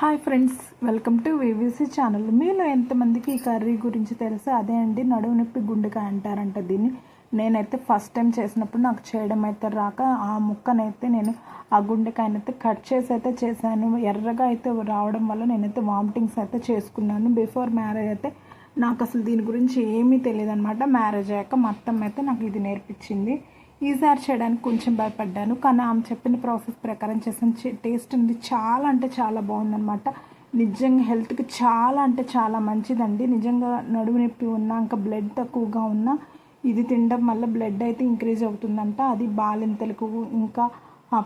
Hi friends, welcome to VVC channel. మీలో ఎంతమందికి ఈ కర్రీ గురించి తెలుసా? అదే అండి, నడుము నొప్పి గుండెకాయ అంటారంట దీన్ని. నేనైతే ఫస్ట్ టైం చేసినప్పుడు నాకు చేయడం అయితే రాక ఆ ముక్కనైతే నేను ఆ గుండెకాయనైతే కట్ చేసి అయితే చేశాను. ఎర్రగా అయితే రావడం వల్ల నేనైతే వామిటింగ్స్ అయితే చేసుకున్నాను. బిఫోర్ మ్యారేజ్ అయితే నాకు అసలు దీని గురించి ఏమీ తెలియదు అనమాట. మ్యారేజ్ అయ్యాక మొత్తం అయితే నాకు ఇది నేర్పించింది. ఈసారి చేయడానికి కొంచెం భయపడ్డాను, కానీ ఆమె చెప్పిన ప్రాసెస్ ప్రకారం చేసాను. టేస్ట్ ఉంది, చాలా అంటే చాలా బాగుందన్నమాట. నిజంగా హెల్త్కి చాలా అంటే చాలా మంచిదండి. నిజంగా నడుము నొప్పి ఉన్నా, ఇంకా బ్లడ్ తక్కువగా ఉన్నా ఇది తినడం వల్ల బ్లడ్ అయితే ఇంక్రీజ్ అవుతుందంట. అది బాలింతలకు ఇంకా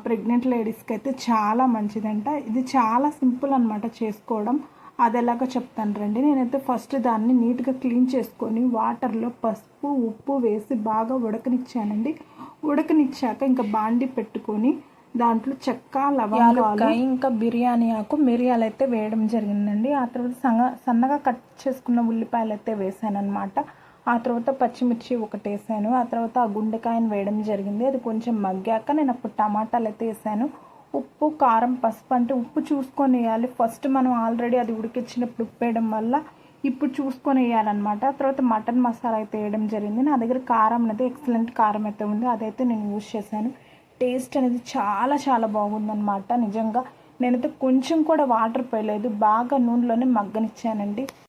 ప్రెగ్నెంట్ లేడీస్కి అయితే చాలా మంచిదంట. ఇది చాలా సింపుల్ అనమాట చేసుకోవడం. అది ఎలాగో చెప్తాను రండి. నేనైతే ఫస్ట్ దాన్ని నీట్గా క్లీన్ చేసుకొని వాటర్లో పసుపు ఉప్పు వేసి బాగా ఉడకనిచ్చానండి. ఉడకనిచ్చాక ఇంకా బాండి పెట్టుకొని దాంట్లో చెక్క లవంగాలు ఇంకా బిర్యానీ ఆకు మిరియాలు అయితే వేయడం జరిగిందండి. ఆ తర్వాత సన్నగా కట్ చేసుకున్న ఉల్లిపాయలు అయితే వేసాను అనమాట. ఆ తర్వాత పచ్చిమిర్చి ఒకటి వేసాను. ఆ తర్వాత ఆ గుండెకాయను వేయడం జరిగింది. అది కొంచెం మగ్గాక నేను అప్పుడు టమాటాలు అయితే వేసాను. ఉప్పు కారం పసుపు అంటే ఉప్పు చూసుకొని వేయాలి. ఫస్ట్ మనం ఆల్రెడీ అది ఉడికించినప్పుడు ఉప్పు వేయడం వల్ల ఇప్పుడు చూసుకొని వేయాలన్నమాట. తర్వాత మటన్ మసాలా అయితే వేయడం జరిగింది. నా దగ్గర కారం అనేది ఎక్సలెంట్ కారం అయితే ఉంది, అదైతే నేను యూజ్ చేశాను. టేస్ట్ అనేది చాలా చాలా బాగుందన్నమాట. నిజంగా నేనైతే కొంచెం కూడా వాటర్ పోయలేదు, బాగా నూనెలోనే మగ్గనిచ్చానండి.